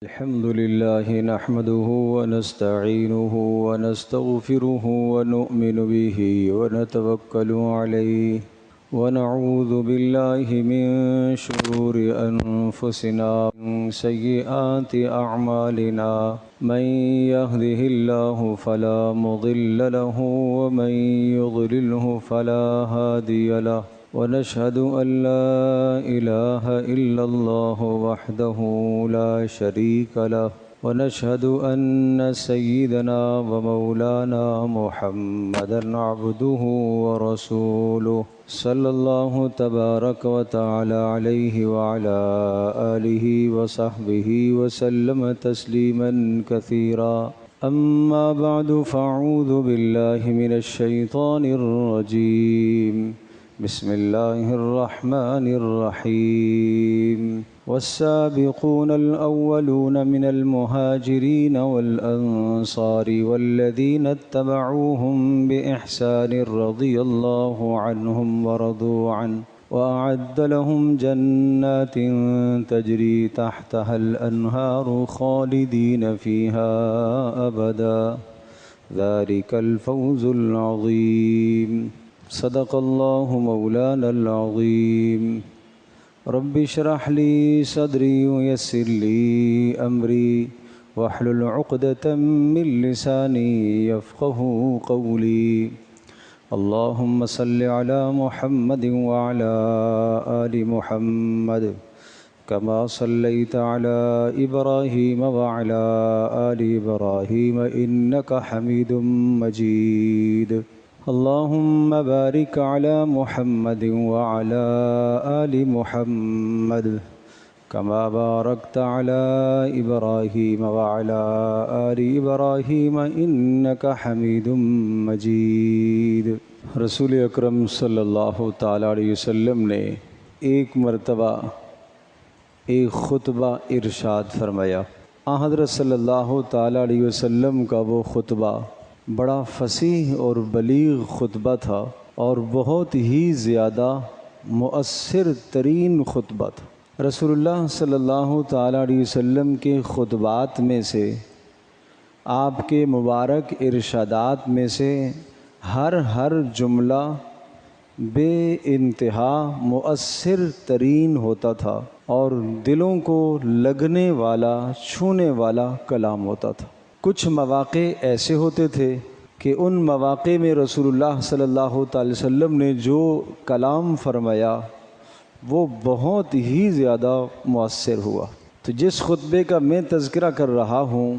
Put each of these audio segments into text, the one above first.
الحمد لله نحمده ونستعينه ونستغفره ونؤمن به ونتوكل عليه ونعوذ بالله من شرور أنفسنا ومن سيئات أعمالنا من يهده الله فلا مضل له ومن يضلله فلا هادي له ونشهد أن لا إله إلا الله وحده لا شريك له ونشهد أن سيدنا ومولانا محمدا عبده ورسوله صلى الله تبارك وتعالى عليه وعلى آله وصحبه وسلم تسليما كثيرا أما بعد فأعوذ بالله من الشيطان الرجيم بسم الله الرحمن الرحيم والسابقون الأولون من المهاجرين والأنصار والذين اتبعوهم بإحسان رضي الله عنهم ورضوا عنه وأعد لهم جنات تجري تحتها الأنهار خالدين فيها أبدا ذلك الفوز العظيم صدق الله مولانا العظيم رب اشرح لي صدري ويسر لي أمري واحلل عقدة من لساني يفقه قولي اللهم صل على محمد وعلى آل محمد كما صليت على إبراهيم وعلى آل إبراهيم إنك حميد مجيد اللهم بارك على محمد وعلى آل محمد كما باركت على إبراهيم وعلى آل إبراهيم إنك حميد مجيد۔ رسول اکرم صلی اللہ تعالیٰ علیہ وسلم نے ایک مرتبہ ایک خطبہ ارشاد فرمایا۔ حضرت صلی اللہ تعالیٰ علیہ وسلم کا وہ خطبہ بڑا فصیح اور بلیغ خطبہ تھا اور بہت ہی زیادہ مؤثر ترین خطبہ تھا۔ رسول اللہ صلی اللہ تعالیٰ علیہ وسلم کے خطبات میں سے، آپ کے مبارک ارشادات میں سے ہر جملہ بے انتہا مؤثر ترین ہوتا تھا اور دلوں کو لگنے والا، چھونے والا کلام ہوتا تھا۔ کچھ مواقع ایسے ہوتے تھے کہ ان مواقع میں رسول اللہ صلی اللہ تعالی وسلم نے جو کلام فرمایا وہ بہت ہی زیادہ مؤثر ہوا۔ تو جس خطبے کا میں تذکرہ کر رہا ہوں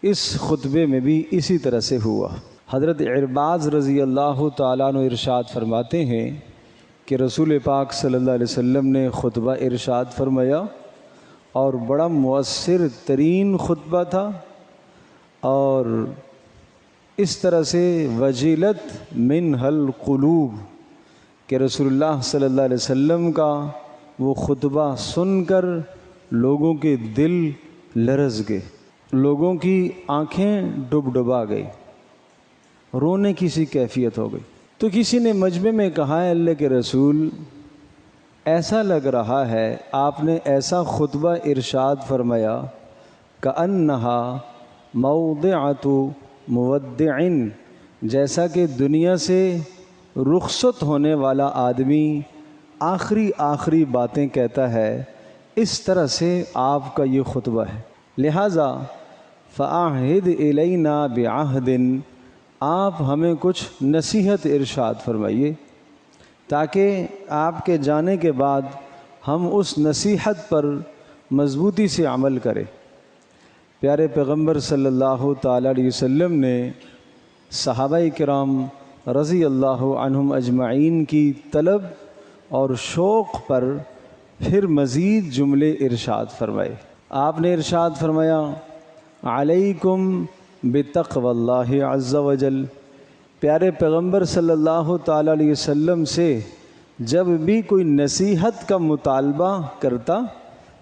اس خطبے میں بھی اسی طرح سے ہوا۔ حضرت عرباض رضی اللہ تعالیٰ عنہ ارشاد فرماتے ہیں کہ رسول پاک صلی اللہ علیہ وسلم نے خطبہ ارشاد فرمایا اور بڑا مؤثر ترین خطبہ تھا، اور اس طرح سے وجلت منہ القلوب کہ رسول اللہ صلی اللہ علیہ وسلم کا وہ خطبہ سن کر لوگوں کے دل لرز گئے، لوگوں کی آنکھیں ڈبا گئی، رونے کی سی کیفیت ہو گئی۔ تو کسی نے مجمع میں کہا ہے اللہ کے رسول ایسا لگ رہا ہے آپ نے ایسا خطبہ ارشاد فرمایا کأنہا موضعۃ مودع، جیسا کہ دنیا سے رخصت ہونے والا آدمی آخری باتیں کہتا ہے، اس طرح سے آپ کا یہ خطبہ ہے۔ لہٰذا فَأَعْهِدْ إِلَيْنَا بِعَهْدٍ، آپ ہمیں کچھ نصیحت ارشاد فرمائیے تاکہ آپ کے جانے کے بعد ہم اس نصیحت پر مضبوطی سے عمل کریں۔ پیارے پیغمبر صلی اللہ تعالیٰ علیہ وسلم نے صحابہ کرام رضی اللہ عنہم اجمعین کی طلب اور شوق پر پھر مزید جملے ارشاد فرمائے۔ آپ نے ارشاد فرمایا علیکم بتقوی اللہ عز وجل۔ پیارے پیغمبر صلی اللہ تعالیٰ علیہ وسلم سے جب بھی کوئی نصیحت کا مطالبہ کرتا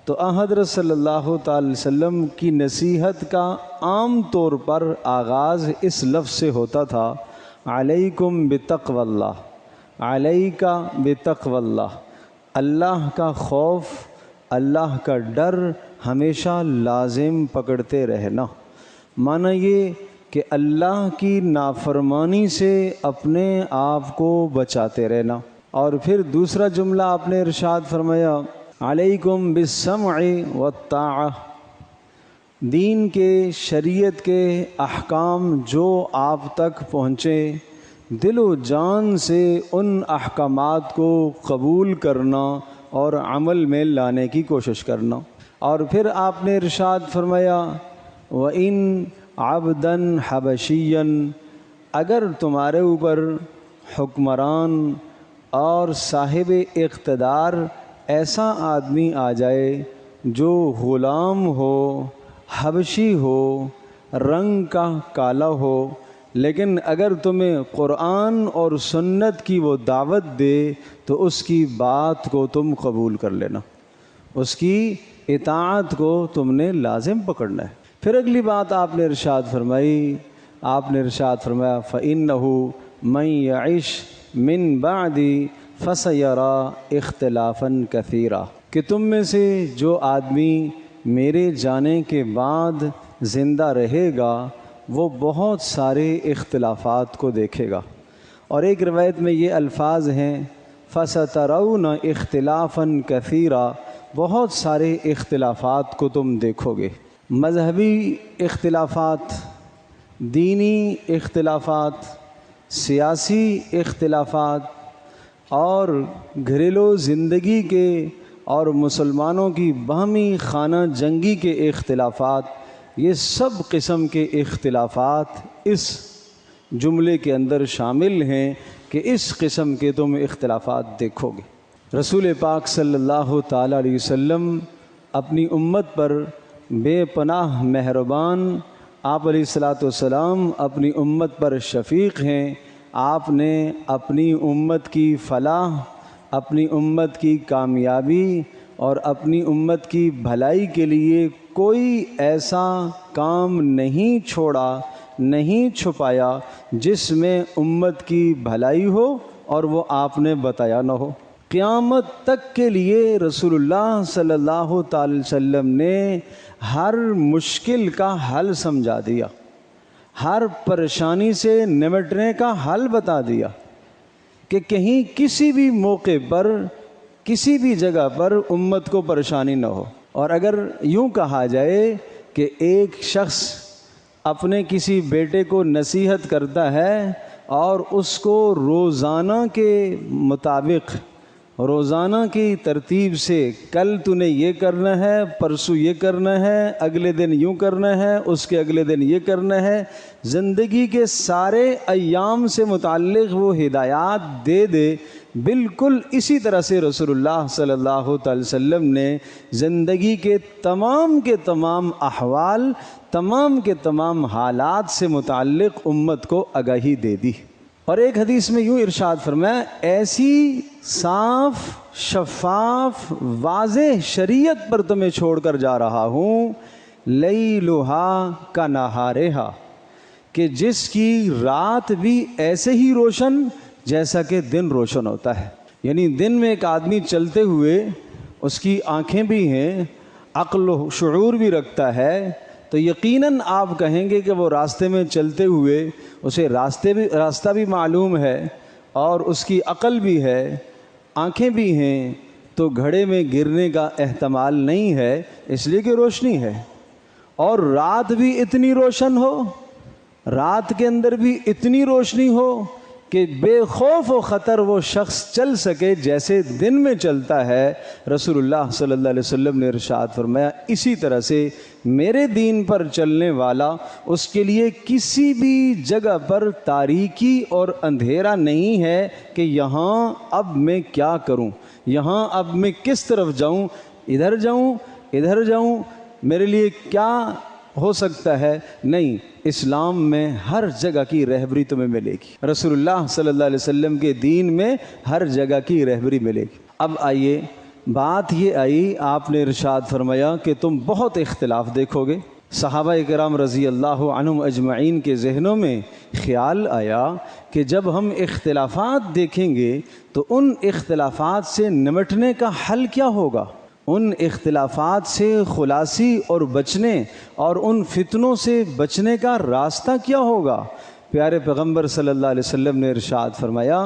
تو حضرت صلی اللہ تعالی وسلم کی نصیحت کا عام طور پر آغاز اس لفظ سے ہوتا تھا علیکم بتقوی اللہ، علیکا بتقوی اللہ، اللہ کا خوف، اللہ کا ڈر ہمیشہ لازم پکڑتے رہنا، معنی یہ کہ اللہ کی نافرمانی سے اپنے آپ کو بچاتے رہنا۔ اور پھر دوسرا جملہ آپ نے ارشاد فرمایا علیکم بالسمع والطاعہ، دین کے شریعت کے احکام جو آپ تک پہنچے دل و جان سے ان احکامات کو قبول کرنا اور عمل میں لانے کی کوشش کرنا۔ اور پھر آپ نے ارشاد فرمایا وَإِن عَبْدًا حَبَشِيًّا، اگر تمہارے اوپر حکمران اور صاحب اقتدار ایسا آدمی آ جائے جو غلام ہو، حبشی ہو، رنگ کا کالا ہو، لیکن اگر تمہیں قرآن اور سنت کی وہ دعوت دے تو اس کی بات کو تم قبول کر لینا، اس کی اطاعت کو تم نے لازم پکڑنا ہے۔ پھر اگلی بات آپ نے ارشاد فرمائی، آپ نے ارشاد فرمایا فَإِنَّهُ مَن يَعِشْ مِن بَعْدِي فَسَيَرَىٰ اخْتِلَافًا كَثِيرًا، کہ تم میں سے جو آدمی میرے جانے کے بعد زندہ رہے گا وہ بہت سارے اختلافات کو دیکھے گا۔ اور ایک روایت میں یہ الفاظ ہیں فَسَتَرَوْنَ اخْتِلَافًا كَثِيرًا، بہت سارے اختلافات کو تم دیکھو گے، مذہبی اختلافات، دینی اختلافات، سیاسی اختلافات، اور گھریلو زندگی کے اور مسلمانوں کی باہمی خانہ جنگی کے اختلافات، یہ سب قسم کے اختلافات اس جملے کے اندر شامل ہیں کہ اس قسم کے تم اختلافات دیکھو گے۔ رسول پاک صلی اللہ تعالیٰ علیہ وسلم اپنی امت پر بے پناہ مہربان، آپ علیہ الصلاۃ والسلام اپنی امت پر شفیق ہیں۔ آپ نے اپنی امت کی فلاح، اپنی امت کی کامیابی اور اپنی امت کی بھلائی کے لیے کوئی ایسا کام نہیں چھوڑا، نہیں چھپایا جس میں امت کی بھلائی ہو اور وہ آپ نے بتایا نہ ہو۔ قیامت تک کے لیے رسول اللہ صلی اللہ تعالی وسلم نے ہر مشکل کا حل سمجھا دیا، ہر پریشانی سے نمٹنے کا حل بتا دیا کہ کہیں کسی بھی موقع پر کسی بھی جگہ پر امت کو پریشانی نہ ہو۔ اور اگر یوں کہا جائے کہ ایک شخص اپنے کسی بیٹے کو نصیحت کرتا ہے اور اس کو روزانہ کے مطابق، روزانہ کی ترتیب سے کل تو نے یہ کرنا ہے، پرسوں یہ کرنا ہے، اگلے دن یوں کرنا ہے، اس کے اگلے دن یہ کرنا ہے، زندگی کے سارے ایام سے متعلق وہ ہدایات دے دے، بالکل اسی طرح سے رسول اللہ صلی اللہ تعالی وسلم نے زندگی کے تمام احوال، تمام کے تمام حالات سے متعلق امت کو آگاہی دے دی۔ اور ایک حدیث میں یوں ارشاد فرمایا ایسی صاف شفاف واضح شریعت پر تمہیں چھوڑ کر جا رہا ہوں لیلھا کنہارھا، کہ جس کی رات بھی ایسے ہی روشن جیسا کہ دن روشن ہوتا ہے۔ یعنی دن میں ایک آدمی چلتے ہوئے اس کی آنکھیں بھی ہیں، عقل و شعور بھی رکھتا ہے، تو یقیناً آپ کہیں گے کہ وہ راستے میں چلتے ہوئے اسے راستہ بھی معلوم ہے اور اس کی عقل بھی ہے، آنکھیں بھی ہیں، تو گھڑے میں گرنے کا احتمال نہیں ہے، اس لیے کہ روشنی ہے۔ اور رات بھی اتنی روشن ہو، رات کے اندر بھی اتنی روشنی ہو کہ بے خوف و خطر وہ شخص چل سکے جیسے دن میں چلتا ہے۔ رسول اللہ صلی اللہ علیہ وسلم نے ارشاد فرمایا اسی طرح سے میرے دین پر چلنے والا، اس کے لیے کسی بھی جگہ پر تاریکی اور اندھیرا نہیں ہے کہ یہاں اب میں کیا کروں، یہاں اب میں کس طرف جاؤں، ادھر جاؤں، میرے لیے کیا ہو سکتا ہے۔ نہیں، اسلام میں ہر جگہ کی رہبری تمہیں ملے گی، رسول اللہ صلی اللہ علیہ وسلم کے دین میں ہر جگہ کی رہبری ملے گی۔ اب آئیے، بات یہ آئی، آپ نے ارشاد فرمایا کہ تم بہت اختلاف دیکھو گے۔ صحابہ کرام رضی اللہ عنہم اجمعین کے ذہنوں میں خیال آیا کہ جب ہم اختلافات دیکھیں گے تو ان اختلافات سے نمٹنے کا حل کیا ہوگا، ان اختلافات سے خلاصی اور بچنے اور ان فتنوں سے بچنے کا راستہ کیا ہوگا؟ پیارے پیغمبر صلی اللہ علیہ وسلم نے ارشاد فرمایا،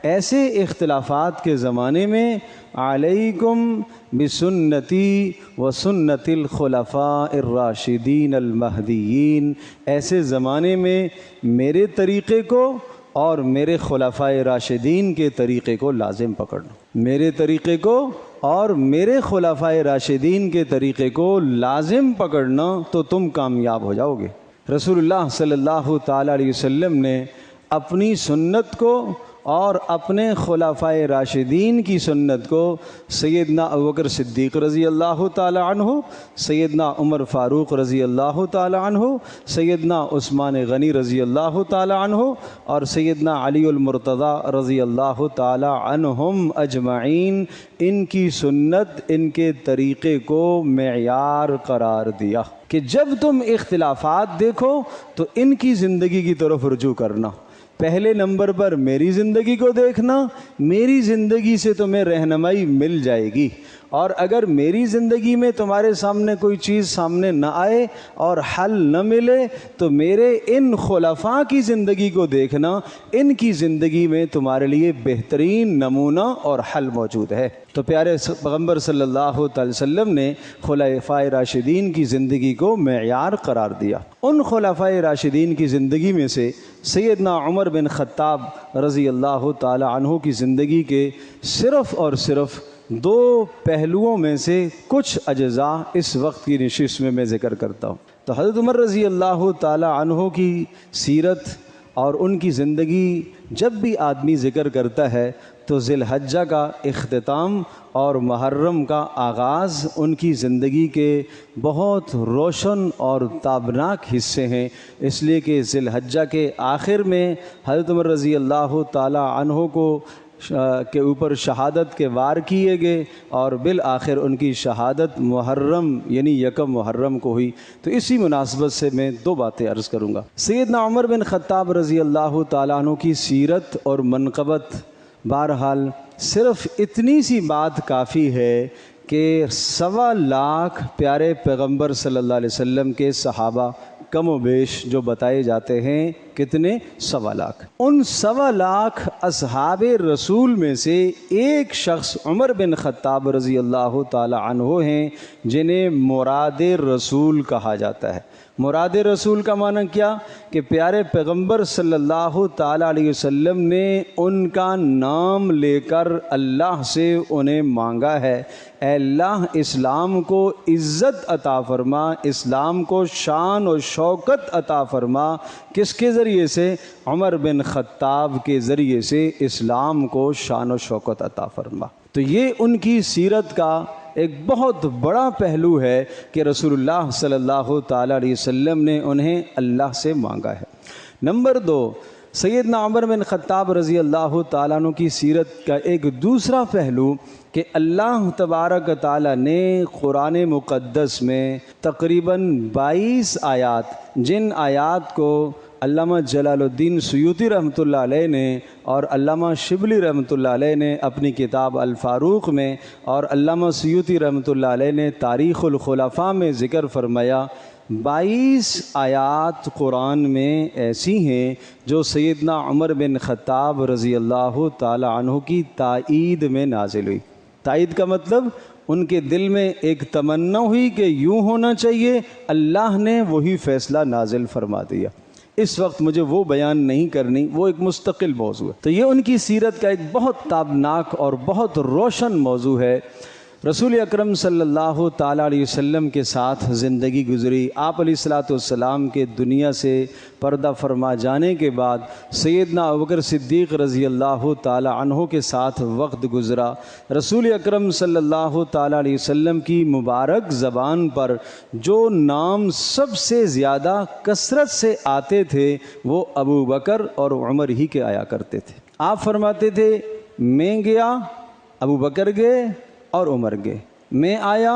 ایسے اختلافات کے زمانے میں علیکم بسنتی و سنت الخلفاء الراشدین المہدیین، ایسے زمانے میں میرے طریقے کو اور میرے خلفاء راشدین کے طریقے کو لازم پکڑنا، میرے طریقے کو اور میرے خلفاء راشدین کے طریقے کو لازم پکڑنا تو تم کامیاب ہو جاؤ گے۔ رسول اللہ صلی اللہ تعالیٰ علیہ وسلم نے اپنی سنت کو اور اپنے خلفاء راشدین کی سنت کو سیدنا ابوبکر صدیق رضی اللہ تعالی عنہ، سیدنا عمر فاروق رضی اللہ تعالی عنہ، سیدنا عثمان غنی رضی اللہ تعالی عنہ اور سیدنا علی المرتضی رضی اللہ تعالی عنہم اجمعین، ان کی سنت، ان کے طریقے کو معیار قرار دیا کہ جب تم اختلافات دیکھو تو ان کی زندگی کی طرف رجوع کرنا۔ پہلے نمبر پر میری زندگی کو دیکھنا، میری زندگی سے تمہیں رہنمائی مل جائے گی، اور اگر میری زندگی میں تمہارے سامنے کوئی چیز سامنے نہ آئے اور حل نہ ملے تو میرے ان خلفاء کی زندگی کو دیکھنا، ان کی زندگی میں تمہارے لیے بہترین نمونہ اور حل موجود ہے۔ تو پیارے پیغمبر صلی اللہ علیہ وسلم نے خلفاء راشدین کی زندگی کو معیار قرار دیا۔ ان خلفاء راشدین کی زندگی میں سے سیدنا عمر بن خطاب رضی اللہ تعالی عنہ کی زندگی کے صرف اور صرف دو پہلوؤں میں سے کچھ اجزاء اس وقت کی نشست میں ذکر کرتا ہوں۔ تو حضرت عمر رضی اللہ تعالی عنہ کی سیرت اور ان کی زندگی جب بھی آدمی ذکر کرتا ہے تو ذی الحجہ کا اختتام اور محرم کا آغاز ان کی زندگی کے بہت روشن اور تابناک حصے ہیں، اس لیے کہ ذی الحجہ کے آخر میں حضرت عمر رضی اللہ تعالی عنہ کو کے اوپر شہادت کے وار کیے گئے اور بالآخر ان کی شہادت محرم یعنی یکم محرم کو ہوئی۔ تو اسی مناسبت سے میں دو باتیں عرض کروں گا۔ سیدنا عمر بن خطاب رضی اللہ تعالیٰ عنہ کی سیرت اور منقبت، بہرحال صرف اتنی سی بات کافی ہے کہ 1.25 لاکھ پیارے پیغمبر صلی اللہ علیہ وسلم کے صحابہ کم و بیش جو بتائے جاتے ہیں، کتنے؟ 1.25 لاکھ۔ ان 1.25 لاکھ اصحاب رسول میں سے ایک شخص عمر بن خطاب رضی اللہ تعالی عنہ ہیں جنہیں مراد رسول کہا جاتا ہے۔ مراد رسول کا معنی کیا؟ کہ پیارے پیغمبر صلی اللہ تعالی علیہ وسلم نے ان کا نام لے کر اللہ سے انہیں مانگا ہے، اے اللہ اسلام کو عزت عطا فرما، اسلام کو شان و شوکت عطا فرما۔ کس کے ذریعے سے؟ عمر بن خطاب کے ذریعے سے اسلام کو شان و شوکت عطا فرما۔ تو یہ ان کی سیرت کا ایک بہت بڑا پہلو ہے کہ رسول اللہ صلی اللہ تعالی علیہ وسلم نے انہیں اللہ سے مانگا ہے۔ نمبر 2، سیدنا عمر بن خطاب رضی اللہ تعالیٰ عنہ کی سیرت کا ایک دوسرا پہلو کہ اللہ تبارک تعالیٰ نے قرآن مقدس میں تقریباً 22 آیات، جن آیات کو علامہ جلال الدین سیوطی رحمۃ اللہ علیہ نے اور علامہ شبلی رحمۃ اللہ علیہ نے اپنی کتاب الفاروق میں اور علامہ سیوطی رحمۃ اللہ علیہ نے تاریخ الخلفاء میں ذکر فرمایا، 22 آیات قرآن میں ایسی ہیں جو سیدنا عمر بن خطاب رضی اللہ تعالی عنہ کی تائید میں نازل ہوئی۔ تائید کا مطلب ان کے دل میں ایک تمنا ہوئی کہ یوں ہونا چاہیے، اللہ نے وہی فیصلہ نازل فرما دیا۔ اس وقت مجھے وہ بیان نہیں کرنی، وہ ایک مستقل موضوع ہے۔ تو یہ ان کی سیرت کا ایک بہت تابناک اور بہت روشن موضوع ہے۔ رسول اکرم صلی اللہ تعالیٰ علیہ وسلم کے ساتھ زندگی گزری، آپ علیہ الصلاۃ والسلام کے دنیا سے پردہ فرما جانے کے بعد سیدنا ابوبکر صدیق رضی اللہ تعالیٰ عنہ کے ساتھ وقت گزرا۔ رسول اکرم صلی اللہ تعالیٰ علیہ وسلم کی مبارک زبان پر جو نام سب سے زیادہ کثرت سے آتے تھے وہ ابو بکر اور عمر ہی کے آیا کرتے تھے۔ آپ فرماتے تھے میں گیا، ابو بکر گئے اور عمر گئے، میں آیا،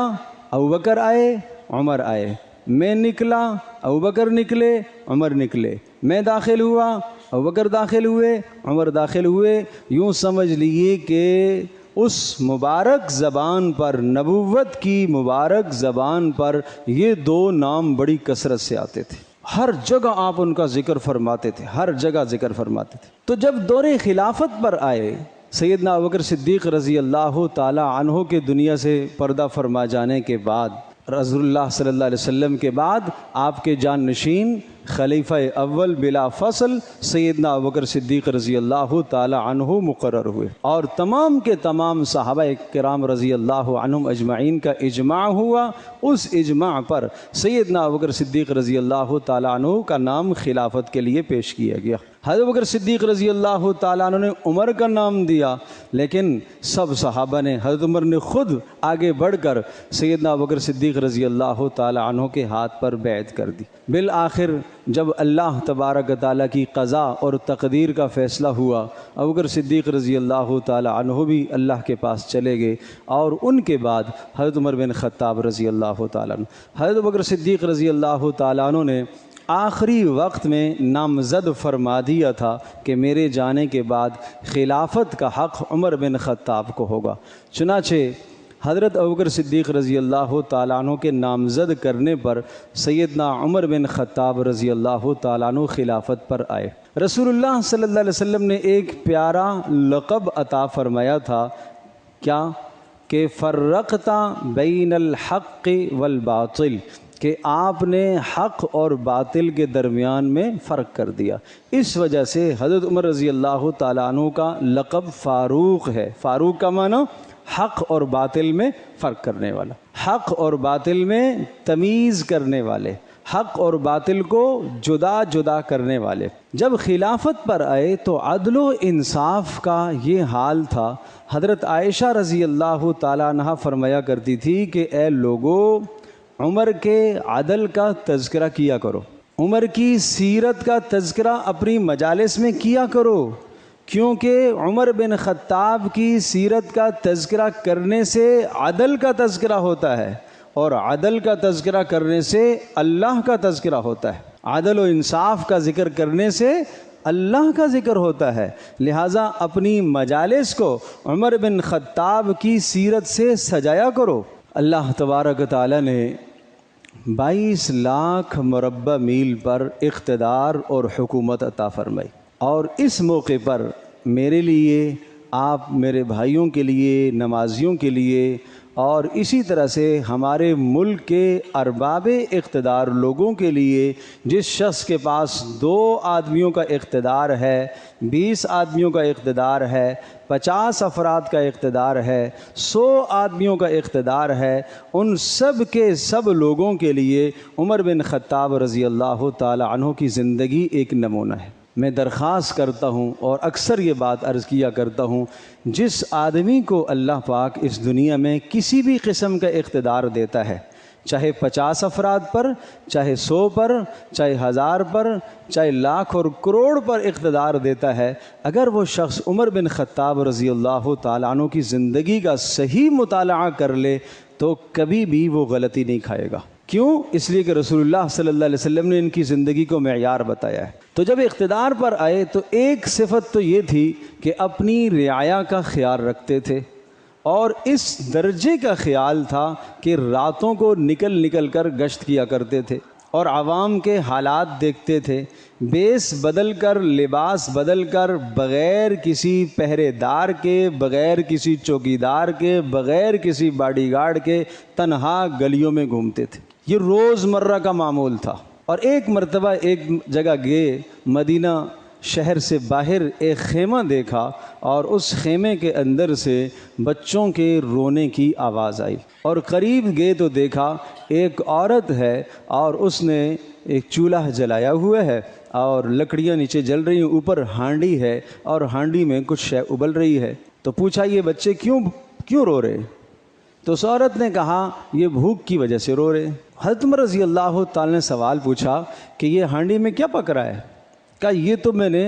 ابو بکر آئے، عمر آئے، میں نکلا، ابو بکر نکلے، عمر نکلے، میں داخل ہوا، ابو بکر داخل ہوئے، عمر داخل ہوئے۔ یوں سمجھ لیجیے کہ اس مبارک زبان پر، نبوت کی مبارک زبان پر یہ دو نام بڑی کثرت سے آتے تھے، ہر جگہ آپ ان کا ذکر فرماتے تھے، ہر جگہ ذکر فرماتے تھے۔ تو جب دور خلافت پر آئے، سیدنا ابوبکر صدیق رضی اللہ تعالی عنہ کے دنیا سے پردہ فرما جانے کے بعد، رسول اللہ صلی اللہ علیہ وسلم کے بعد آپ کے جان نشین خلیفہ اول بلا فصل سیدنا ابوبکر صدیق رضی اللہ تعالی عنہ مقرر ہوئے، اور تمام کے تمام صحابہ کرام رضی اللہ عنہم اجمعین کا اجماع ہوا۔ اس اجماع پر سیدنا ابوبکر صدیق رضی اللہ تعالی عنہ کا نام خلافت کے لیے پیش کیا گیا۔ حضرت ابوبکر صدیق رضی اللہ تعالیٰ عنہ نے عمر کا نام دیا، لیکن سب صحابہ نے، حضرت عمر نے خود آگے بڑھ کر سیدنا ابوبکر صدیق رضی اللہ تعالیٰ عنہ کے ہاتھ پر بیعت کر دی۔ بالآخر جب اللہ تبارک تعالیٰ کی قضا اور تقدیر کا فیصلہ ہوا، ابوبکر صدیق رضی اللہ تعالیٰ عنہ بھی اللہ کے پاس چلے گئے، اور ان کے بعد حضرت عمر بن خطاب رضی اللہ تعالیٰ عنہ۔ حضرت ابوبکر صدیق رضی اللہ تعالیٰ عنہ نے آخری وقت میں نامزد فرما دیا تھا کہ میرے جانے کے بعد خلافت کا حق عمر بن خطاب کو ہوگا۔ چنانچہ حضرت ابوبکر صدیق رضی اللہ تعالیٰ عنہ کے نامزد کرنے پر سیدنا عمر بن خطاب رضی اللہ تعالیٰ عنہ خلافت پر آئے۔ رسول اللہ صلی اللہ علیہ وسلم نے ایک پیارا لقب عطا فرمایا تھا، کیا کہ فرقتا بین الحق والباطل، کہ آپ نے حق اور باطل کے درمیان میں فرق کر دیا۔ اس وجہ سے حضرت عمر رضی اللہ تعالیٰ عنہ کا لقب فاروق ہے۔ فاروق کا معنی حق اور باطل میں فرق کرنے والا، حق اور باطل میں تمیز کرنے والے، حق اور باطل کو جدا جدا کرنے والے۔ جب خلافت پر آئے تو عدل و انصاف کا یہ حال تھا۔ حضرت عائشہ رضی اللہ تعالیٰ عنہ فرمایا کرتی تھی کہ اے لوگو، عمر کے عدل کا تذکرہ کیا کرو، عمر کی سیرت کا تذکرہ اپنی مجالس میں کیا کرو، کیونکہ عمر بن خطاب کی سیرت کا تذکرہ کرنے سے عدل کا تذکرہ ہوتا ہے، اور عدل کا تذکرہ کرنے سے اللہ کا تذکرہ ہوتا ہے، عدل و انصاف کا ذکر کرنے سے اللہ کا ذکر ہوتا ہے۔ لہٰذا اپنی مجالس کو عمر بن خطاب کی سیرت سے سجایا کرو۔ اللہ تبارک تعالیٰ نے 22 لاکھ مربع میل پر اقتدار اور حکومت عطا فرمائی، اور اس موقع پر میرے لیے، آپ میرے بھائیوں کے لیے، نمازیوں کے لیے، اور اسی طرح سے ہمارے ملک کے ارباب اقتدار لوگوں کے لیے، جس شخص کے پاس 2 آدمیوں کا اقتدار ہے، 20 آدمیوں کا اقتدار ہے، 50 افراد کا اقتدار ہے، 100 آدمیوں کا اقتدار ہے، ان سب کے سب لوگوں کے لیے عمر بن خطاب رضی اللہ تعالی عنہ کی زندگی ایک نمونہ ہے۔ میں درخواست کرتا ہوں اور اکثر یہ بات عرض کیا کرتا ہوں، جس آدمی کو اللہ پاک اس دنیا میں کسی بھی قسم کا اقتدار دیتا ہے، چاہے 50 افراد پر، چاہے 100 پر، چاہے 1000 پر، چاہے لاکھ اور کروڑ پر اقتدار دیتا ہے، اگر وہ شخص عمر بن خطاب رضی اللہ تعالیٰ عنہ کی زندگی کا صحیح مطالعہ کر لے تو کبھی بھی وہ غلطی نہیں کھائے گا۔ کیوں؟ اس لیے کہ رسول اللہ صلی اللہ علیہ وسلم نے ان کی زندگی کو معیار بتایا ہے۔ تو جب اقتدار پر آئے تو ایک صفت تو یہ تھی کہ اپنی رعایا کا خیال رکھتے تھے، اور اس درجے کا خیال تھا کہ راتوں کو نکل نکل کر گشت کیا کرتے تھے، اور عوام کے حالات دیکھتے تھے، بیس بدل کر، لباس بدل کر، بغیر کسی پہرے دار کے، بغیر کسی چوکیدار کے، بغیر کسی باڈی گارڈ کے تنہا گلیوں میں گھومتے تھے۔ یہ روز مرہ کا معمول تھا۔ اور ایک مرتبہ ایک جگہ گئے، مدینہ شہر سے باہر ایک خیمہ دیکھا، اور اس خیمے کے اندر سے بچوں کے رونے کی آواز آئی، اور قریب گئے تو دیکھا ایک عورت ہے، اور اس نے ایک چولہا جلایا ہوا ہے، اور لکڑیاں نیچے جل رہی ہیں، اوپر ہانڈی ہے، اور ہانڈی میں کچھ شے ابل رہی ہے۔ تو پوچھا یہ بچے کیوں رو رہے؟ تو اس عورت نے کہا یہ بھوک کی وجہ سے رو رہے۔ حضرت عمر رضی اللہ تعالی نے سوال پوچھا کہ یہ ہانڈی میں کیا پک رہا ہے؟ کہا یہ تو میں نے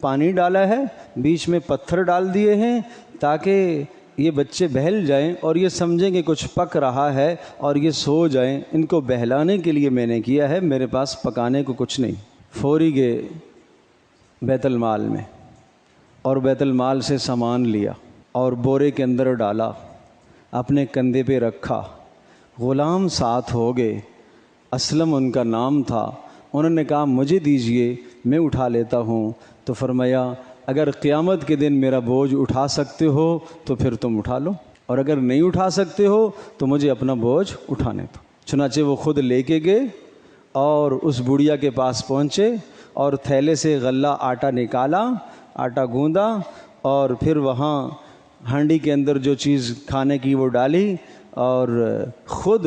پانی ڈالا ہے، بیچ میں پتھر ڈال دیے ہیں تاکہ یہ بچے بہل جائیں اور یہ سمجھیں کہ کچھ پک رہا ہے اور یہ سو جائیں، ان کو بہلانے کے لیے میں نے کیا ہے، میرے پاس پکانے کو کچھ نہیں۔ فوری گئے بیت المال میں اور بیت المال سے سامان لیا، اور بورے کے اندر ڈالا، اپنے کندھے پہ رکھا، غلام ساتھ ہو گئے، اسلم ان کا نام تھا، انہوں نے کہا مجھے دیجئے میں اٹھا لیتا ہوں، تو فرمایا اگر قیامت کے دن میرا بوجھ اٹھا سکتے ہو تو پھر تم اٹھا لو، اور اگر نہیں اٹھا سکتے ہو تو مجھے اپنا بوجھ اٹھانے دو۔ چنانچہ وہ خود لے کے گئے اور اس بڑھیا کے پاس پہنچے اور تھیلے سے غلہ آٹا نکالا، آٹا گوندا، اور پھر وہاں ہانڈی کے اندر جو چیز کھانے کی وہ ڈالی اور خود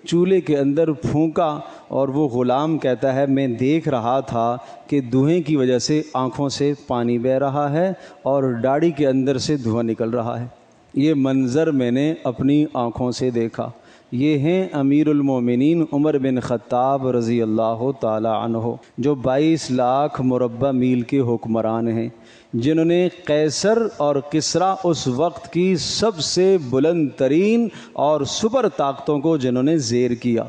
چولہے کے اندر پھونکا، اور وہ غلام کہتا ہے میں دیکھ رہا تھا کہ دھوئیں کی وجہ سے آنکھوں سے پانی بہہ رہا ہے اور داڑھی کے اندر سے دھواں نکل رہا ہے، یہ منظر میں نے اپنی آنکھوں سے دیکھا۔ یہ ہیں امیر المومنین عمر بن خطاب رضی اللہ تعالی عنہ، جو 22 لاکھ مربع میل کے حکمران ہیں، جنہوں نے قیصر اور کسریٰ اس وقت کی سب سے بلند ترین اور سپر طاقتوں کو جنہوں نے زیر کیا،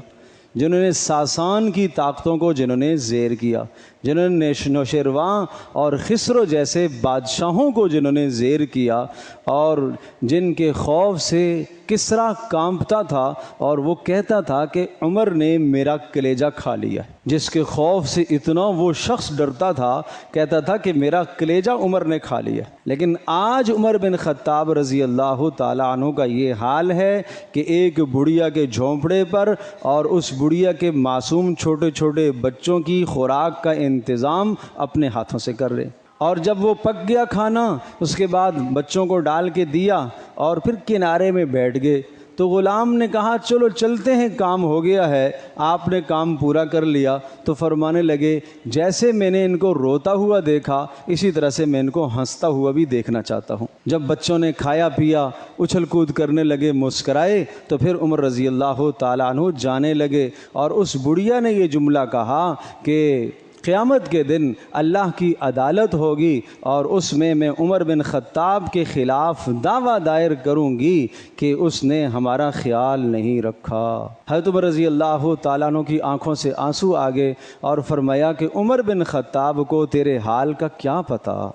جنہوں نے ساسان کی طاقتوں کو جنہوں نے زیر کیا، جنہوں نے نوشیروان اور خسرو جیسے بادشاہوں کو جنہوں نے زیر کیا، اور جن کے خوف سے کسریٰ کانپتا تھا اور وہ کہتا تھا کہ عمر نے میرا کلیجہ کھا لیا، جس کے خوف سے اتنا وہ شخص ڈرتا تھا، کہتا تھا کہ میرا کلیجہ عمر نے کھا لیا۔ لیکن آج عمر بن خطاب رضی اللہ تعالیٰ عنہ کا یہ حال ہے کہ ایک بڑھیا کے جھونپڑے پر اور اس بڑھیا کے معصوم چھوٹے چھوٹے بچوں کی خوراک کا انتظام اپنے ہاتھوں سے کر رہے، اور جب وہ پک گیا کھانا اس کے بعد بچوں کو ڈال کے دیا اور پھر کنارے میں بیٹھ گئے، تو غلام نے کہا چلو چلتے ہیں، کام ہو گیا ہے، آپ نے کام پورا کر لیا۔ تو فرمانے لگے جیسے میں نے ان کو روتا ہوا دیکھا اسی طرح سے میں ان کو ہنستا ہوا بھی دیکھنا چاہتا ہوں۔ جب بچوں نے کھایا پیا، اچھل کود کرنے لگے، مسکرائے، تو پھر عمر رضی اللہ تعالیٰ عنہ جانے لگے، اور اس بڑھیا نے یہ جملہ کہا کہ قیامت کے دن اللہ کی عدالت ہوگی اور اس میں عمر بن خطاب کے خلاف دعویٰ دائر کروں گی کہ اس نے ہمارا خیال نہیں رکھا۔ حضرت عمر رضی اللہ تعالیٰ عنہ کی آنکھوں سے آنسو آ گئے اور فرمایا کہ عمر بن خطاب کو تیرے حال کا کیا پتہ؟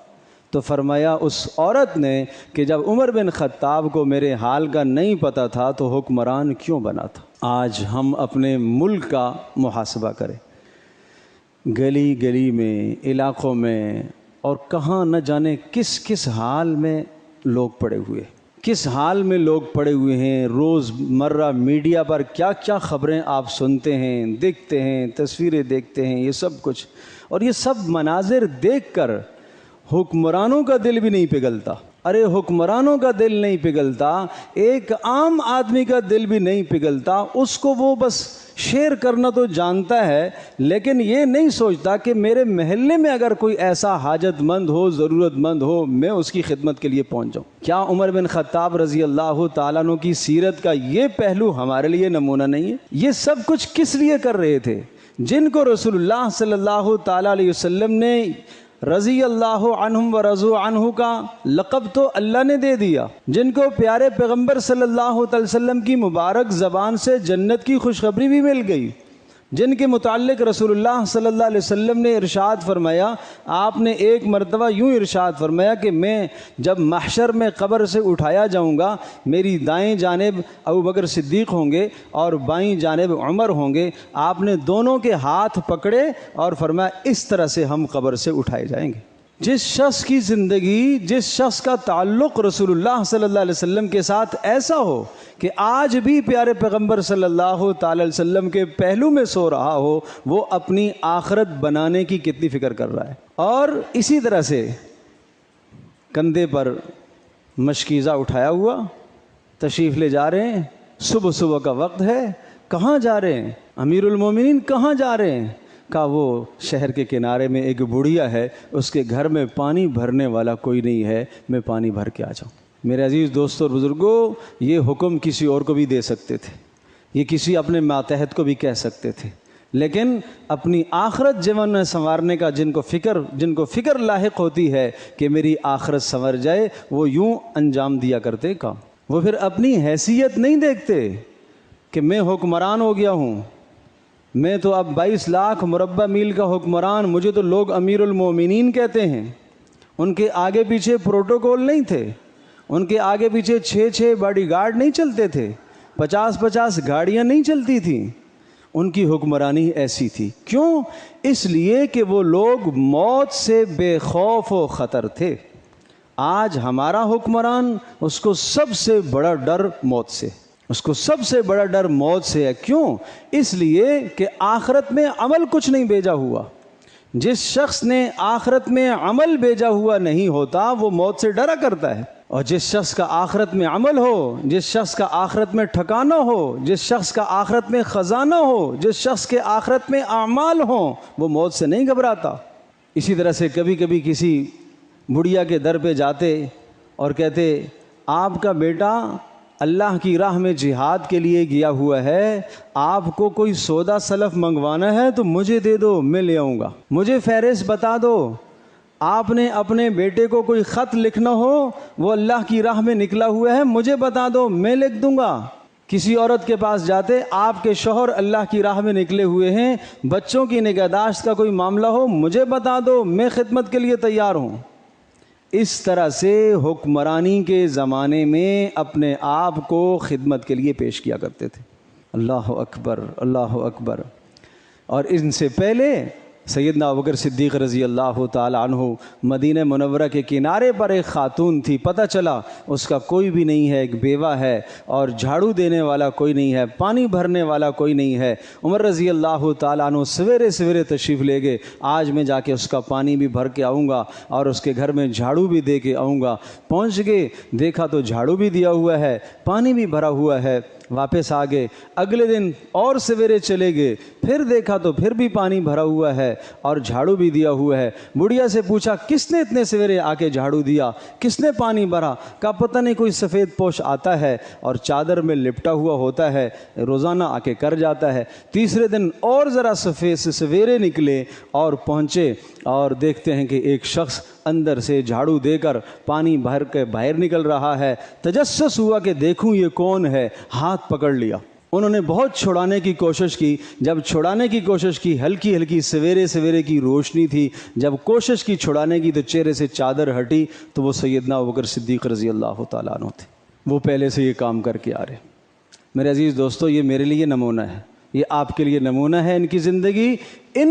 تو فرمایا اس عورت نے کہ جب عمر بن خطاب کو میرے حال کا نہیں پتہ تھا تو حکمران کیوں بنا تھا؟ آج ہم اپنے ملک کا محاسبہ کریں، گلی گلی میں، علاقوں میں، اور کہاں نہ جانے کس کس حال میں لوگ پڑے ہوئے، کس حال میں لوگ پڑے ہوئے ہیں۔ روز مرہ میڈیا پر کیا کیا خبریں آپ سنتے ہیں، دیکھتے ہیں، تصویریں دیکھتے ہیں، یہ سب کچھ، اور یہ سب مناظر دیکھ کر حکمرانوں کا دل بھی نہیں پگھلتا۔ ارے حکمرانوں کا دل نہیں پگھلتا، ایک عام آدمی کا دل بھی نہیں پگھلتا، اس کو وہ بس شیئر کرنا تو جانتا ہے، لیکن یہ نہیں سوچتا کہ میرے محلے میں اگر کوئی ایسا حاجت مند ہو، ضرورت مند ہو، میں اس کی خدمت کے لیے پہنچ جاؤں۔ کیا عمر بن خطاب رضی اللہ تعالیٰ عنہ کی سیرت کا یہ پہلو ہمارے لیے نمونہ نہیں ہے؟ یہ سب کچھ کس لیے کر رہے تھے؟ جن کو رسول اللہ صلی اللہ تعالیٰ علیہ وسلم نے رضی اللہ عنہم و رضوا عنہ کا لقب تو اللہ نے دے دیا، جن کو پیارے پیغمبر صلی اللہ علیہ وسلم کی مبارک زبان سے جنت کی خوشخبری بھی مل گئی، جن کے متعلق رسول اللہ صلی اللہ علیہ وسلم نے ارشاد فرمایا، آپ نے ایک مرتبہ یوں ارشاد فرمایا کہ میں جب محشر میں قبر سے اٹھایا جاؤں گا، میری دائیں جانب ابوبکر صدیق ہوں گے اور بائیں جانب عمر ہوں گے، آپ نے دونوں کے ہاتھ پکڑے اور فرمایا اس طرح سے ہم قبر سے اٹھائے جائیں گے۔ جس شخص کی زندگی، جس شخص کا تعلق رسول اللہ صلی اللہ علیہ وسلم کے ساتھ ایسا ہو کہ آج بھی پیارے پیغمبر صلی اللہ تعالی علیہ وسلم کے پہلو میں سو رہا ہو، وہ اپنی آخرت بنانے کی کتنی فکر کر رہا ہے۔ اور اسی طرح سے کندھے پر مشکیزہ اٹھایا ہوا تشریف لے جا رہے ہیں، صبح صبح کا وقت ہے، کہاں جا رہے ہیں؟ امیر المومنین کہاں جا رہے ہیں؟ کہا وہ شہر کے کنارے میں ایک بڑھیا ہے، اس کے گھر میں پانی بھرنے والا کوئی نہیں ہے، میں پانی بھر کے آ جاؤں۔ میرے عزیز دوستوں اور بزرگوں، یہ حکم کسی اور کو بھی دے سکتے تھے، یہ کسی اپنے ماتحت کو بھی کہہ سکتے تھے، لیکن اپنی آخرت جیون سنوارنے کا جن کو فکر لاحق ہوتی ہے کہ میری آخرت سنور جائے، وہ یوں انجام دیا کرتے کام۔ وہ پھر اپنی حیثیت نہیں دیکھتے کہ میں حکمران ہو گیا ہوں، میں تو اب 22 لاکھ مربع میل کا حکمران، مجھے تو لوگ امیر المومنین کہتے ہیں۔ ان کے آگے پیچھے پروٹوکول نہیں تھے، ان کے آگے پیچھے 6 باڈی گارڈ نہیں چلتے تھے، 50 گاڑیاں نہیں چلتی تھیں، ان کی حکمرانی ایسی تھی۔ کیوں؟ اس لیے کہ وہ لوگ موت سے بے خوف و خطر تھے۔ آج ہمارا حکمران، اس کو سب سے بڑا ڈر موت سے، اس کو سب سے بڑا ڈر موت سے ہے۔ کیوں؟ اس لیے کہ آخرت میں عمل کچھ نہیں بھیجا ہوا۔ جس شخص نے آخرت میں عمل بھیجا ہوا نہیں ہوتا وہ موت سے ڈرا کرتا ہے، اور جس شخص کا آخرت میں عمل ہو، جس شخص کا آخرت میں ٹھکانہ ہو، جس شخص کا آخرت میں خزانہ ہو، جس شخص کے آخرت میں اعمال ہوں، وہ موت سے نہیں گھبراتا۔ اسی طرح سے کبھی کبھی کسی بڑھیا کے در پہ جاتے اور کہتے آپ کا بیٹا اللہ کی راہ میں جہاد کے لیے گیا ہوا ہے، آپ کو کوئی سودا سلف منگوانا ہے تو مجھے دے دو، میں لے آؤں گا، مجھے فہرست بتا دو۔ آپ نے اپنے بیٹے کو کوئی خط لکھنا ہو، وہ اللہ کی راہ میں نکلا ہوا ہے، مجھے بتا دو، میں لکھ دوں گا۔ کسی عورت کے پاس جاتے، آپ کے شوہر اللہ کی راہ میں نکلے ہوئے ہیں، بچوں کی نگہداشت کا کوئی معاملہ ہو، مجھے بتا دو، میں خدمت کے لیے تیار ہوں۔ اس طرح سے حکمرانی کے زمانے میں اپنے آپ کو خدمت کے لیے پیش کیا کرتے تھے۔ اللہ اکبر، اللہ اکبر۔ اور ان سے پہلے سیدنا ابوبکر صدیق رضی اللہ تعالی عنہ، مدینہ منورہ کے کنارے پر ایک خاتون تھی، پتہ چلا اس کا کوئی بھی نہیں ہے، ایک بیوہ ہے، اور جھاڑو دینے والا کوئی نہیں ہے، پانی بھرنے والا کوئی نہیں ہے۔ عمر رضی اللہ تعالی عنہ سویرے سویرے تشریف لے گئے، آج میں جا کے اس کا پانی بھی بھر کے آؤں گا اور اس کے گھر میں جھاڑو بھی دے کے آؤں گا۔ پہنچ گئے، دیکھا تو جھاڑو بھی دیا ہوا ہے، پانی بھی بھرا ہوا ہے، واپس آ گئے۔ اگلے دن اور سویرے چلے گئے، پھر دیکھا تو پھر بھی پانی بھرا ہوا ہے اور جھاڑو بھی دیا ہوا ہے۔ بڑھیا سے پوچھا کس نے اتنے سویرے آ کے جھاڑو دیا، کس نے پانی بھرا؟ کہا پتہ نہیں، کوئی سفید پوش آتا ہے اور چادر میں لپٹا ہوا ہوتا ہے، روزانہ آ کے کر جاتا ہے۔ تیسرے دن اور ذرا سویرے نکلے اور پہنچے اور دیکھتے ہیں کہ ایک شخص اندر سے جھاڑو دے کر پانی بھر کے باہر نکل رہا ہے۔ تجسس ہوا کہ دیکھوں یہ کون ہے، ہاتھ پکڑ لیا۔ انہوں نے بہت چھڑانے کی کوشش کی، جب چھڑانے کی کوشش کی، ہلکی ہلکی سویرے سویرے کی روشنی تھی، جب کوشش کی چھڑانے کی تو چہرے سے چادر ہٹی تو وہ سیدنا ابوبکر صدیق رضی اللہ تعالیٰ عنہ تھے۔ وہ پہلے سے یہ کام کر کے آ رہے۔ میرے عزیز دوستو، یہ میرے لیے نمونہ ہے، یہ آپ کے لیے نمونہ ہے۔ ان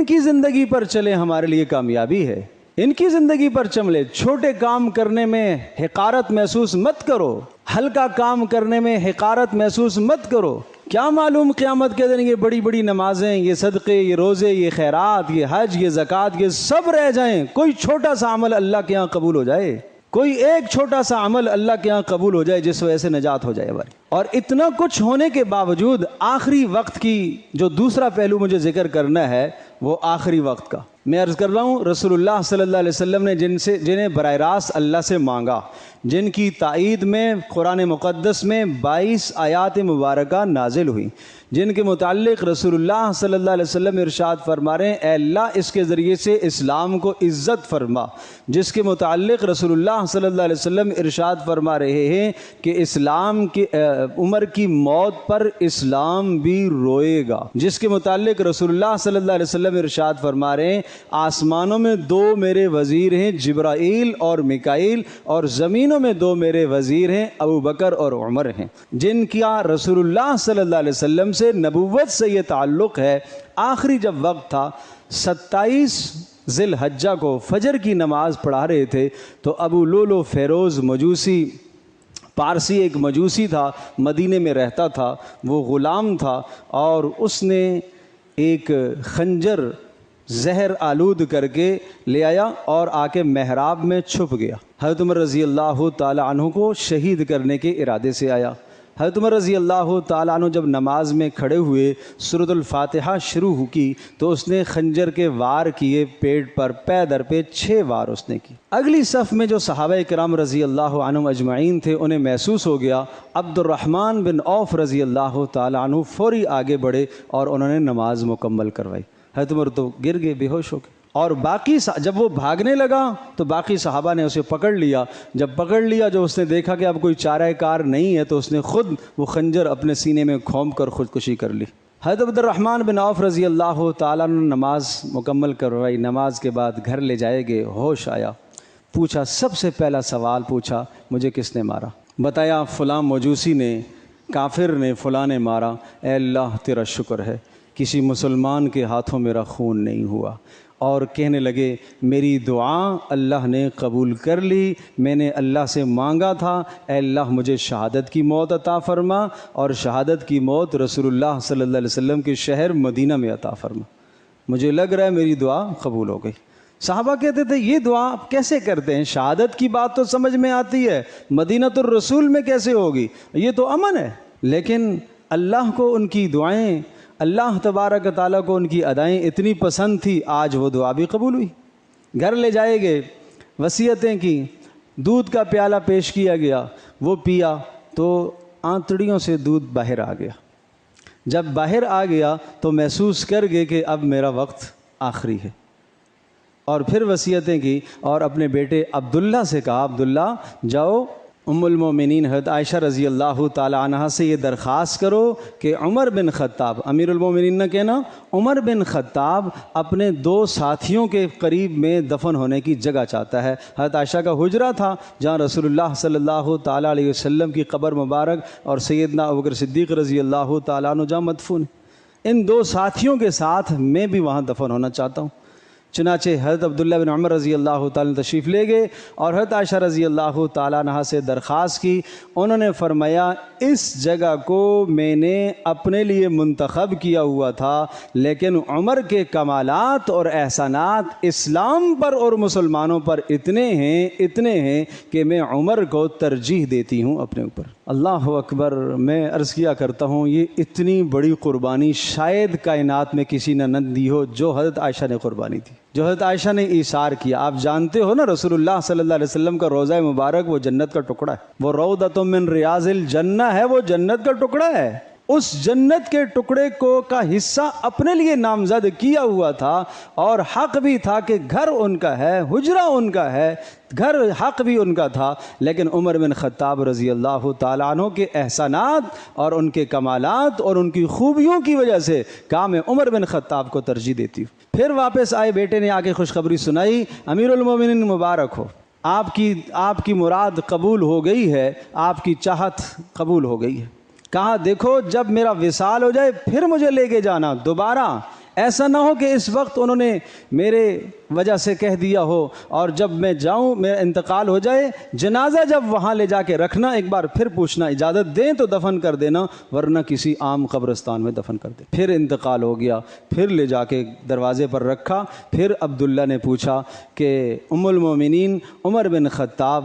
کی زندگی پر چلے، ہمارے لیے کامیابی ہے۔ ان کی زندگی پر چملے، چھوٹے کام کرنے میں حقارت محسوس مت کرو، ہلکا کام کرنے میں حقارت محسوس مت کرو۔ کیا معلوم قیامت کے دن یہ بڑی بڑی نمازیں، یہ صدقے، یہ روزے، یہ خیرات، یہ حج، یہ زکوٰۃ، یہ سب رہ جائیں، کوئی چھوٹا سا عمل اللہ کے ہاں قبول ہو جائے، کوئی ایک چھوٹا سا عمل اللہ کے ہاں قبول ہو جائے جس وجہ سے نجات ہو جائے ہماری۔ اور اتنا کچھ ہونے کے باوجود آخری وقت کی جو دوسرا پہلو مجھے ذکر کرنا ہے وہ آخری وقت کا۔ میں عرض کر رہا ہوں، رسول اللہ صلی اللہ علیہ وسلم نے جنہیں براہ راست اللہ سے مانگا، جن کی تائید میں قرآن مقدس میں 22 آیات مبارکہ نازل ہوئی، جن کے متعلق رسول اللہ صلی اللہ علیہ وسلم ارشاد فرما رہے ہیں اے اللہ اس کے ذریعے سے اسلام کو عزت فرما، جس کے متعلق رسول اللہ صلی اللہ علیہ وسلم ارشاد فرما رہے ہیں کہ اسلام کی عمر کی موت پر اسلام بھی روئے گا، جس کے متعلق رسول اللہ صلی اللہ علیہ وسلم ارشاد فرما رہے ہیں آسمانوں میں 2 میرے وزیر ہیں، جبرائیل اور میکائیل، اور زمینوں میں 2 میرے وزیر ہیں، ابو بکر اور عمر ہیں، جن کا رسول اللہ صلی اللہ علیہ وسلم سے نبوت سے یہ تعلق ہے۔ آخری جب وقت تھا، 27 ذی الحجہ کو فجر کی نماز پڑھا رہے تھے تو ابو لولو فیروز مجوسی، پارسی ایک مجوسی تھا، مدینے میں رہتا تھا، وہ غلام تھا، اور اس نے ایک خنجر زہر آلود کر کے لے آیا اور آ کے محراب میں چھپ گیا۔ حضرت عمر رضی اللہ تعالی عنہ کو شہید کرنے کے ارادے سے آیا۔ حضرت عمر رضی اللہ تعالیٰ عنہ جب نماز میں کھڑے ہوئے، سورۃ الفاتحہ شروع کی تو اس نے خنجر کے وار کیے پیٹ پر، پے در پہ 6 وار اس نے کی۔ اگلی صف میں جو صحابہ کرام رضی اللہ عنہم اجمعین تھے انہیں محسوس ہو گیا۔ عبد الرحمن بن عوف رضی اللہ تعالیٰ عنہ فوری آگے بڑھے اور انہوں نے نماز مکمل کروائی۔ حضرت عمر تو گر گئے، بے ہوش ہو گئے، اور باقی جب وہ بھاگنے لگا تو باقی صحابہ نے اسے پکڑ لیا۔ جب پکڑ لیا، جو اس نے دیکھا کہ اب کوئی چارہ کار نہیں ہے تو اس نے خود وہ خنجر اپنے سینے میں کھوم کر خودکشی کر لی۔ حضرت عبد الرحمن بن عوف رضی اللہ تعالیٰ نے نماز مکمل کروائی۔ نماز کے بعد گھر لے جائے گئے، ہوش آیا پوچھا، سب سے پہلا سوال پوچھا مجھے کس نے مارا؟ بتایا فلاں موجوسی نے، کافر نے، فلاں نے مارا۔ اے اللہ تیرا شکر ہے کسی مسلمان کے ہاتھوں میرا خون نہیں ہوا۔ اور کہنے لگے میری دعا اللہ نے قبول کر لی، میں نے اللہ سے مانگا تھا اے اللہ مجھے شہادت کی موت عطا فرما، اور شہادت کی موت رسول اللہ صلی اللہ علیہ وسلم کے شہر مدینہ میں عطا فرما۔ مجھے لگ رہا ہے میری دعا قبول ہو گئی۔ صحابہ کہتے تھے یہ دعا آپ کیسے کرتے ہیں؟ شہادت کی بات تو سمجھ میں آتی ہے، مدینۃ الرسول میں کیسے ہوگی؟ یہ تو امن ہے۔ لیکن اللہ کو ان کی دعائیں، اللہ تبارک و تعالیٰ کو ان کی ادائیں اتنی پسند تھی، آج وہ دعا بھی قبول ہوئی۔ گھر لے جائے گئے، وصیتیں کی، دودھ کا پیالہ پیش کیا گیا، وہ پیا تو آنتڑیوں سے دودھ باہر آ گیا۔ جب باہر آ گیا تو محسوس کر گئے کہ اب میرا وقت آخری ہے، اور پھر وصیتیں کی اور اپنے بیٹے عبداللہ سے کہا عبداللہ جاؤ ام المومنین حضرت عائشہ رضی اللہ تعالی عنہا سے یہ درخواست کرو کہ عمر بن خطاب، امیر المومنین نہ کہنا، عمر بن خطاب اپنے 2 ساتھیوں کے قریب میں دفن ہونے کی جگہ چاہتا ہے۔ حضرت عائشہ کا حجرہ تھا جہاں رسول اللہ صلی اللہ تعالی علیہ وسلم کی قبر مبارک اور سیدنا ابوبکر صدیق رضی اللہ تعالیٰ عنہ جہاں مدفون ہیں، ان 2 ساتھیوں کے ساتھ میں بھی وہاں دفن ہونا چاہتا ہوں۔ چنانچہ حضرت عبداللہ بن عمر رضی اللہ تعالیٰ تشریف لے گئے اور حضرت عائشہ رضی اللہ تعالیٰ عنہا سے درخواست کی۔ انہوں نے فرمایا اس جگہ کو میں نے اپنے لیے منتخب کیا ہوا تھا، لیکن عمر کے کمالات اور احسانات اسلام پر اور مسلمانوں پر اتنے ہیں کہ میں عمر کو ترجیح دیتی ہوں اپنے اوپر۔ اللہ اکبر۔ میں عرض کیا کرتا ہوں یہ اتنی بڑی قربانی شاید کائنات میں کسی نے نہ دی ہو جو حضرت عائشہ نے قربانی دی، جو حضرت عائشہ نے ایثار کیا۔ آپ جانتے ہو نا رسول اللہ صلی اللہ علیہ وسلم کا روضہ مبارک وہ جنت کا ٹکڑا ہے، وہ روضۃ من ریاض الجنہ ہے، وہ جنت کا ٹکڑا ہے۔ اس جنت کے ٹکڑے کو کا حصہ اپنے لیے نامزد کیا ہوا تھا، اور حق بھی تھا کہ گھر ان کا ہے، حجرہ ان کا ہے، گھر حق بھی ان کا تھا، لیکن عمر بن خطاب رضی اللہ تعالیٰ عنہ کے احسانات اور ان کے کمالات اور ان کی خوبیوں کی وجہ سے کہا میں عمر بن خطاب کو ترجیح دیتی ہوں۔ پھر واپس آئے، بیٹے نے آ کے خوشخبری سنائی، امیر المومنین مبارک ہو، آپ کی مراد قبول ہو گئی ہے، آپ کی چاہت قبول ہو گئی ہے۔ کہا دیکھو جب میرا وصال ہو جائے پھر مجھے لے کے جانا دوبارہ، ایسا نہ ہو کہ اس وقت انہوں نے میرے وجہ سے کہہ دیا ہو، اور جب میں جاؤں میرا انتقال ہو جائے، جنازہ جب وہاں لے جا کے رکھنا، ایک بار پھر پوچھنا، اجازت دیں تو دفن کر دینا، ورنہ کسی عام قبرستان میں دفن کر دے۔ پھر انتقال ہو گیا، پھر لے جا کے دروازے پر رکھا۔ پھر عبداللہ نے پوچھا کہ ام المومنین عمر بن خطاب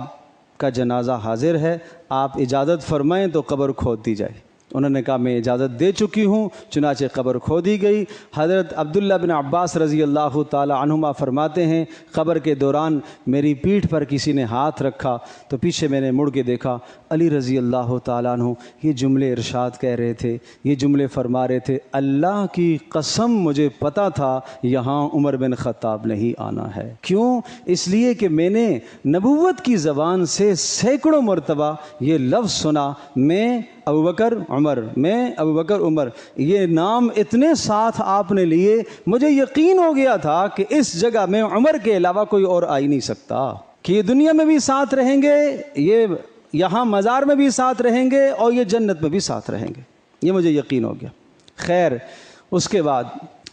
کا جنازہ حاضر ہے، آپ اجازت فرمائیں تو قبر کھود دی جائے۔ انہوں نے کہا میں اجازت دے چکی ہوں، چنانچہ قبر کھودی گئی۔ حضرت عبداللہ بن عباس رضی اللہ تعالی عنہما فرماتے ہیں قبر کے دوران میری پیٹھ پر کسی نے ہاتھ رکھا تو پیچھے میں نے مڑ کے دیکھا، علی رضی اللہ تعالیٰ عنہ یہ جملے ارشاد کہہ رہے تھے، یہ جملے فرما رہے تھے، اللہ کی قسم مجھے پتا تھا یہاں عمر بن خطاب نہیں آنا ہے۔ کیوں؟ اس لیے کہ میں نے نبوت کی زبان سے سینکڑوں مرتبہ یہ لفظ سنا، میں ابوبکر عمر، میں ابوبکر عمر، یہ نام اتنے ساتھ آپ نے لیے، مجھے یقین ہو گیا تھا کہ اس جگہ میں عمر کے علاوہ کوئی اور آ ہی نہیں سکتا، کہ یہ دنیا میں بھی ساتھ رہیں گے، یہ یہاں مزار میں بھی ساتھ رہیں گے، اور یہ جنت میں بھی ساتھ رہیں گے، یہ مجھے یقین ہو گیا۔ خیر اس کے بعد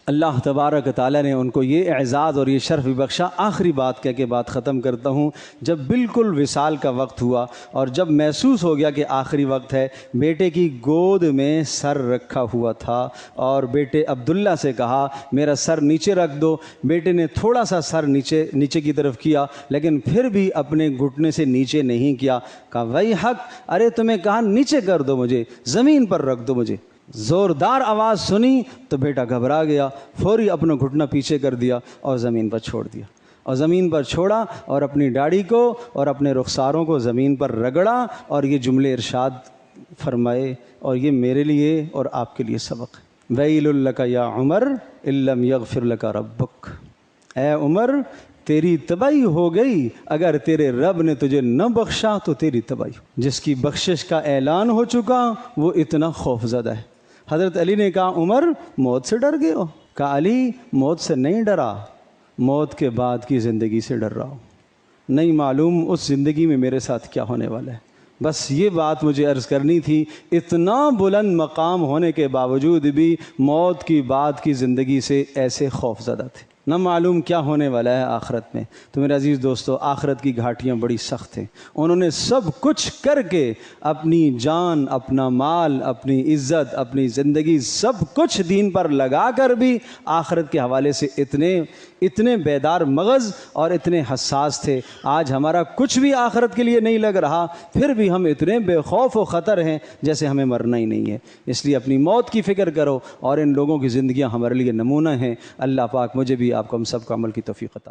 اللہ تبارک تعالیٰ نے ان کو یہ اعزاز اور یہ شرف بخشا۔ آخری بات کہہ کے بات ختم کرتا ہوں، جب بالکل وصال کا وقت ہوا اور جب محسوس ہو گیا کہ آخری وقت ہے، بیٹے کی گود میں سر رکھا ہوا تھا اور بیٹے عبداللہ سے کہا میرا سر نیچے رکھ دو۔ بیٹے نے تھوڑا سا سر نیچے کی طرف کیا، لیکن پھر بھی اپنے گھٹنے سے نیچے نہیں کیا۔ کہا وہی حق، ارے تمہیں کہا نیچے کر دو، مجھے زمین پر رکھ دو مجھے۔ زوردار آواز سنی تو بیٹا گھبرا گیا، فوری اپنا گھٹنا پیچھے کر دیا اور زمین پر چھوڑ دیا، اور زمین پر چھوڑا اور اپنی داڑھی کو اور اپنے رخساروں کو زمین پر رگڑا اور یہ جملے ارشاد فرمائے، اور یہ میرے لیے اور آپ کے لیے سبق ہے۔ ویل لک یا عمر ان لم یغفر لک ربک، اے عمر تیری تباہی ہو گئی اگر تیرے رب نے تجھے نہ بخشا تو تیری تباہی۔ جس کی بخشش کا اعلان ہو چکا وہ اتنا خوف زدہ ہے۔ حضرت علی نے کہا عمر موت سے ڈر گئے ہو؟ کہا علی موت سے نہیں ڈرا، موت کے بعد کی زندگی سے ڈر رہا ہوں۔ نہیں معلوم اس زندگی میں میرے ساتھ کیا ہونے والا ہے۔ بس یہ بات مجھے عرض کرنی تھی۔ اتنا بلند مقام ہونے کے باوجود بھی موت کی بعد کی زندگی سے ایسے خوف زدہ تھے، نہ معلوم کیا ہونے والا ہے آخرت میں۔ تو میرے عزیز دوستو، آخرت کی گھاٹیاں بڑی سخت ہیں۔ انہوں نے سب کچھ کر کے اپنی جان، اپنا مال، اپنی عزت، اپنی زندگی سب کچھ دین پر لگا کر بھی آخرت کے حوالے سے اتنے بیدار مغز اور اتنے حساس تھے۔ آج ہمارا کچھ بھی آخرت کے لیے نہیں لگ رہا، پھر بھی ہم اتنے بے خوف و خطر ہیں جیسے ہمیں مرنا ہی نہیں ہے۔ اس لیے اپنی موت کی فکر کرو، اور ان لوگوں کی زندگیاں ہمارے لیے نمونہ ہیں۔ اللہ پاک مجھے بھی، آپ کو، ہم سب کو عمل کی توفیق عطا